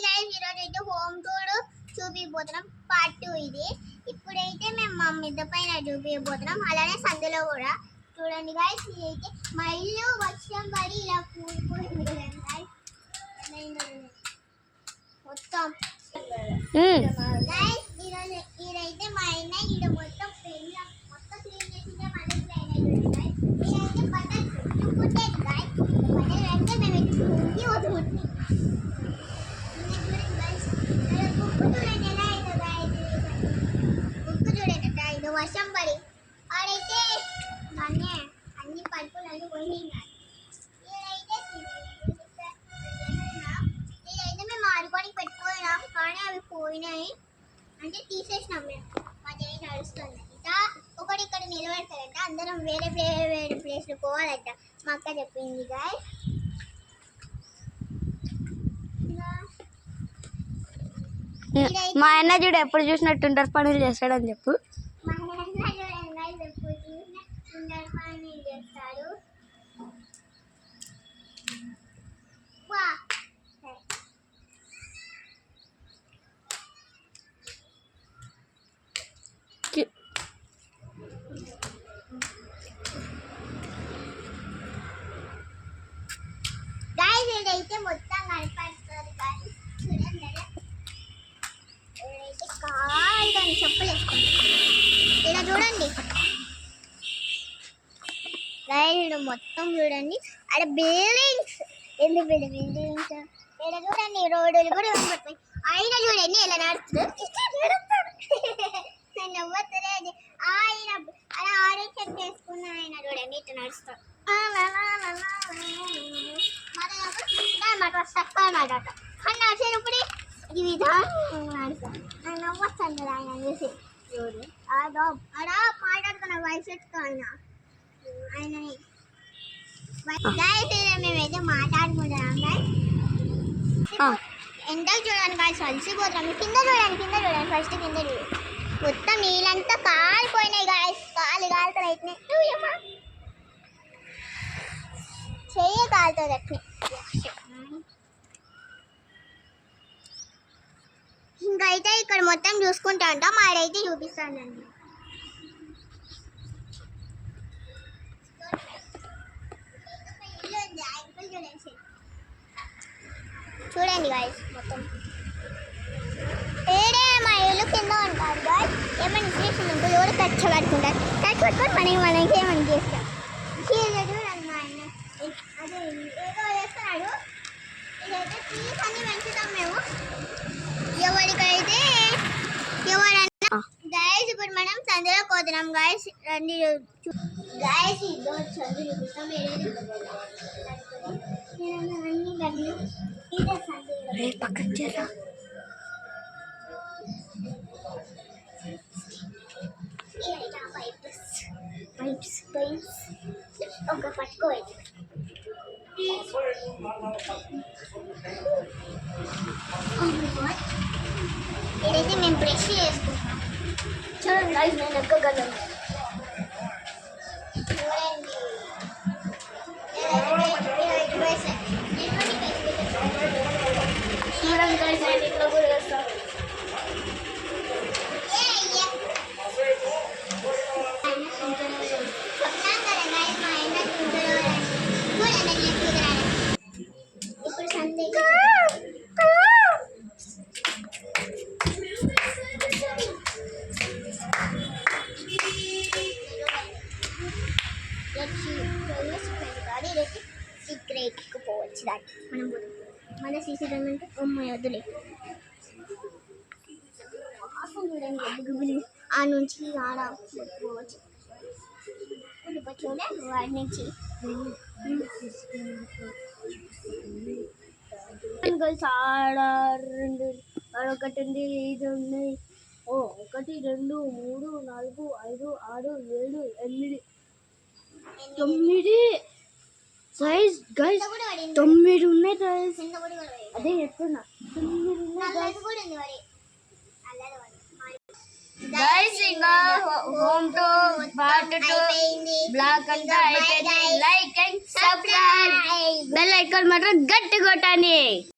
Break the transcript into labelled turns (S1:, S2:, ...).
S1: Guys ఈరోజు అయితే home tour చూపిపోతున్నాం part 2 ఇది. ఇప్పుడైతే మేము మా మిద్ద పైన చూపిపోతున్నాం, అలానే సందులో కూడా చూడండి గైస్. ఇదైతే మా ఇల్లు వర్షం పడి ఇలా కూలిపోయింది కదండి గైస్, మొత్తం గైస్. ఇదైతే మా అన్న ఈడ మొత్తం పెళ్ళ మొత్తం క్లీన్ చేసిందే మళ్ళీ ప్లేన్ అయిపోయింది గైస్. ఇదైతే బట్టలు చుట్టుకుంటేది గైస్, బట్టలు అంటే మేము ఎత్తుకుంటే వదులుకుంటాం. ఇది వర్షం పడి ఆడైతే అన్ని పరుపులు అన్ని పోయినాయి. ఇదైతే మేము ఆడుకొని పెట్టుకున్నాం, కానీ అవి పోయినాయి అంటే తీసేసినాం మేము. మాది నడుస్తుంది ఇంకా ఒకటి ఇక్కడ నిలబెడతారంట, అందరం వేరే వేరే ప్లేస్లో పోవాలంట మా అక్క చెప్పింది గాయ్.
S2: మా అన్న చూడు ఎప్పుడు చూసినట్టుంటారు పనులు చేస్తాడని చెప్పు.
S1: మా అన్న చూడండి ఎప్పుడు చూసినట్టుంటారు పనులు చేస్తాడు. గాయస్ ఇదైతే మొత్తం కనపడుతుంది కానీ చూడండి, ఇదైతే కాదని చెప్పులేసుకుంటాం. ఇలా చూడండి గాయస్, మొత్తం చూడండి అక్కడ బిల్డింగ్స్, ఎందుకు బిల్డింగ్స్ ఇక్కడ చూడండి, రోడ్డులు కూడా కనపడతాయి. ఆయన చూడండి ఎలా నడుస్తుంది, నేను నవ్వుతుంది అది. ఆయన అలా ఆరెంజ్ షర్ట్ వేసుకున్న ఆయన చూడండి ఇట్లా నడుస్తాడు. నడిచినప్పుడు ఈ విధానం నవ్వొస్తాను కదా ఆయన చూసి. అలా మాట్లాడుతున్న వయసు ఆయన ఆయనని మేమైతే మాట్లాడుకుంటున్నాం. ఎండకు చూడండి కాదు అలసిపోతున్నాం. కింద చూడండి ఫస్ట్ కింద చూడండి, మొత్తం నీళ్ళంతా కాలిపోయినాయి గాయస్, కాలుతారు అయితే చెయ్యి కాలుతుంది అట్నే. ఇంకైతే ఇక్కడ మొత్తం చూసుకుంటా ఉంటాం, ఆడైతే చూపిస్తానండి. చూడండి గాయస్ మొత్తం ఏడే మా ఇల్లు కింద ఉంటారు గాయస్. ఏమైనా ఇన్స్పిరేషన్ ఉంటుంది, ఎవరు కష్టపడుకుంటారు, కష్టపట్టుకొని మనకి ఏమని చేస్తాం. చూడండి మా ఆయన అదే ఏదో చేస్తున్నాడు. ఇదైతే ట్రీస్ అన్ని పెంచుతాం మేము, ఎవరికైతే ఎవరన్నా గాయస్. ఇప్పుడు మనం సందులో కోతున్నాం గాయస్, రండి గాయస్. ఇదో చంద్రు చూపిస్తాం అన్ని గడ్లు ఇదే సందులో
S2: పక్కన చేరా
S1: పైప్స్ ఒక పట్టుకోవాలి. ఇదైతే మేము బ్రష్ చేసుకుంటాం. చూడండి గైస్, నేను ఎక్కగలను. చూడండి చూడండి గైస్, నేను ఇట్లా కూడా వేస్తాను. ఇప్పుడు సందే సీక్రెట్ పోవచ్చు దాన్ని మనం మన సీసీ అంటే అమ్మాయి వద్దులే. చూడండి ఆ నుంచి ఆడ పోవచ్చు, వాడి నుంచి
S2: ఆడ రెండు ఒకటి ఉంది, ఇది ఉన్నాయి. 1 2 3 4 5 6 7 8 9 సైజ్ గైస్, 9 ఉన్నాయి గైస్. అదే చెప్తున్నా, 9 ఉన్నాయి గైస్. ఇంకా హోమ్ టూర్ పార్ట్ 2 బ్లాగ్ అంతా అయిపోయింది. Like and subscribe, bell icon మాత్రం గట్టి కొట్టండి.